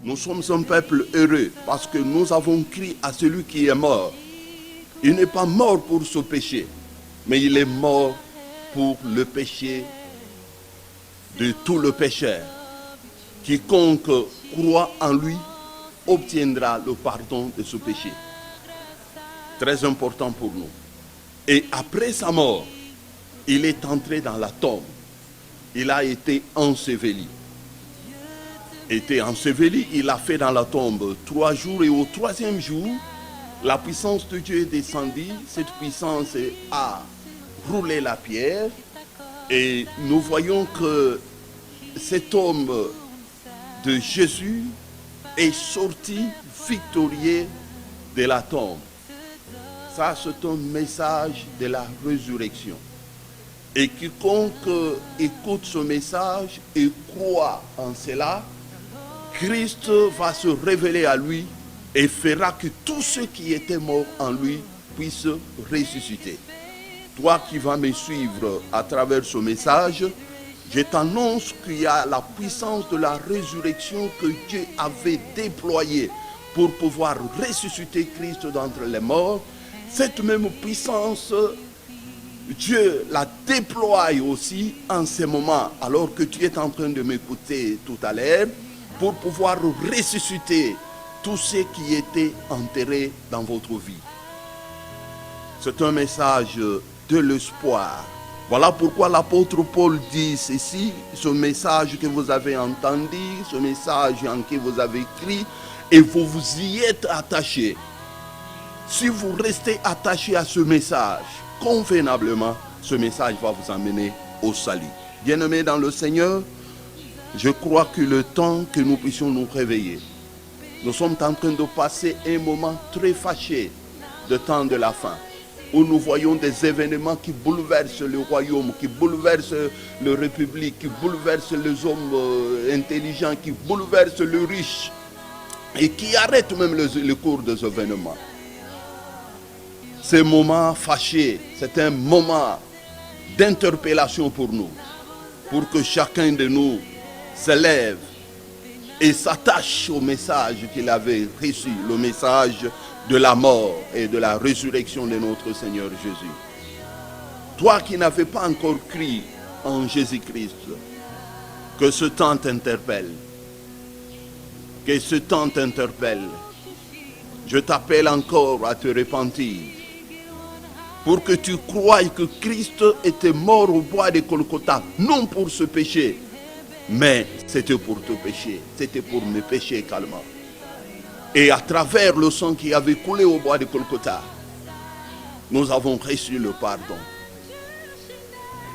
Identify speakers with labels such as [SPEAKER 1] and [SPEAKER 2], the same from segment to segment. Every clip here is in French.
[SPEAKER 1] Nous sommes un peuple heureux parce que nous avons crié à celui qui est mort. Il n'est pas mort pour ce péché, mais il est mort pour le péché de tout le pécheur. Quiconque croit en lui obtiendra le pardon de ce péché. Très important pour nous. Et après sa mort, il est entré dans la tombe. Il a été enseveli. Il a fait dans la tombe 3 jours et au 3e jour, la puissance de Dieu est descendue. Cette puissance a roulé la pierre et nous voyons que cet homme de Jésus est sorti victorieux de la tombe. Ça, c'est un message de la résurrection. Et quiconque écoute ce message et croit en cela, Christ va se révéler à lui et fera que tous ceux qui étaient morts en lui puissent ressusciter. Toi qui vas me suivre à travers ce message, je t'annonce qu'il y a la puissance de la résurrection que Dieu avait déployée pour pouvoir ressusciter Christ d'entre les morts. Cette même puissance, Dieu la déploie aussi en ce moment, alors que tu es en train de m'écouter tout à l'heure, pour pouvoir ressusciter tous ceux qui étaient enterrés dans votre vie. C'est un message de l'espoir. Voilà pourquoi l'apôtre Paul dit ceci, ce message que vous avez entendu, ce message en qui vous avez cru, et vous y êtes attachés. Si vous restez attaché à ce message, convenablement, ce message va vous amener au salut. Bien-aimés dans le Seigneur, je crois que le temps que nous puissions nous réveiller, nous sommes en train de passer un moment très fâché, le temps de la fin, où nous voyons des événements qui bouleversent le royaume, qui bouleversent la République, qui bouleversent les hommes intelligents, qui bouleversent le riche, et qui arrêtent même le cours des événements. Ce moment fâché, c'est un moment d'interpellation pour nous, pour que chacun de nous se lève et s'attache au message qu'il avait reçu, le message de la mort et de la résurrection de notre Seigneur Jésus. Toi qui n'avais pas encore cru en Jésus-Christ, que ce temps t'interpelle, que ce temps t'interpelle. Je t'appelle encore à te repentir, pour que tu croies que Christ était mort au bois de Golgotha, non pour ce péché, mais c'était pour te pécher, c'était pour mes péchés également. Et à travers le sang qui avait coulé au bois de Golgotha, nous avons reçu le pardon.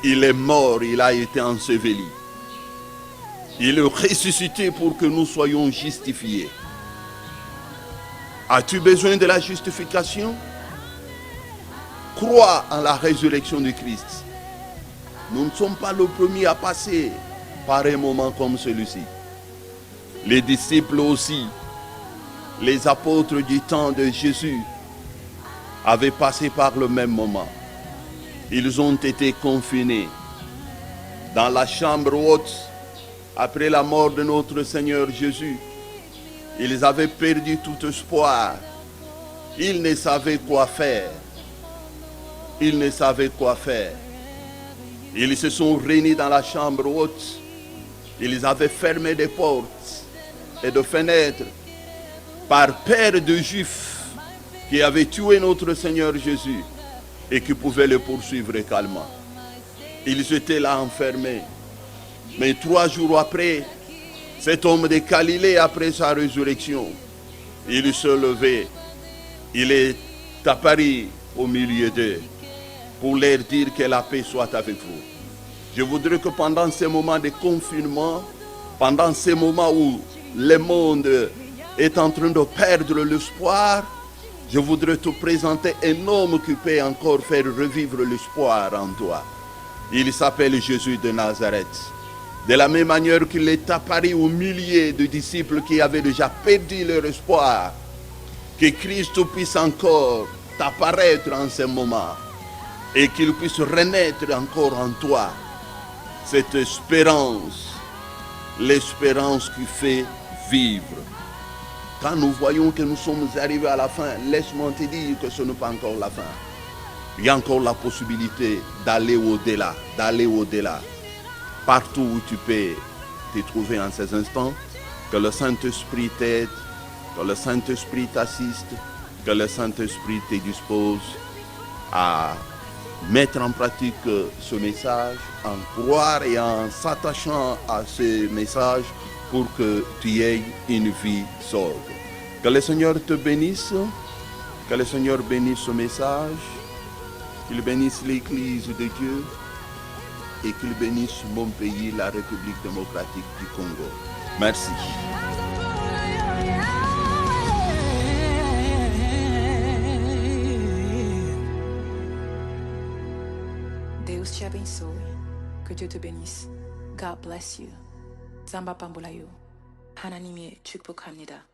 [SPEAKER 1] Il est mort, il a été enseveli. Il est ressuscité pour que nous soyons justifiés. As-tu besoin de la justification? Crois en la résurrection de Christ. Nous ne sommes pas le premier à passer par un moment comme celui-ci. Les disciples aussi, les apôtres du temps de Jésus, avaient passé par le même moment. Ils ont été confinés dans la chambre haute après la mort de notre Seigneur Jésus. Ils avaient perdu tout espoir. Ils ne savaient quoi faire. Ils ne savaient quoi faire. Ils se sont réunis dans la chambre haute. Ils avaient fermé des portes et des fenêtres par peur de Juifs qui avaient tué notre Seigneur Jésus et qui pouvaient le poursuivre également. Ils étaient là enfermés. Mais 3 jours après, cet homme de Galilée, après sa résurrection, il se levait. Il est apparu au milieu d'eux pour leur dire que la paix soit avec vous. Je voudrais que pendant ces moments de confinement, pendant ces moments où le monde est en train de perdre l'espoir, je voudrais te présenter un homme qui peut encore faire revivre l'espoir en toi. Il s'appelle Jésus de Nazareth. De la même manière qu'il est apparu au milieu de disciples qui avaient déjà perdu leur espoir, que Christ puisse encore t'apparaître en ce moment et qu'il puisse renaître encore en toi cette espérance, l'espérance qui fait vivre. Quand nous voyons que nous sommes arrivés à la fin, laisse-moi te dire que ce n'est pas encore la fin. Il y a encore la possibilité d'aller au-delà, d'aller au-delà. Partout où tu peux te trouver en ces instants, que le Saint-Esprit t'aide, que le Saint-Esprit t'assiste, que le Saint-Esprit te dispose à mettre en pratique ce message, en croire et en s'attachant à ce message pour que tu aies une vie sobre. Que le Seigneur te bénisse, que le Seigneur bénisse ce message, qu'il bénisse l'Église de Dieu et qu'il bénisse mon pays, la République démocratique du Congo. Merci.
[SPEAKER 2] Deus te abençoe. Que Dieu te bénisse. God bless you. Zamba Pambulayu. Hananime Chukpokhamnida.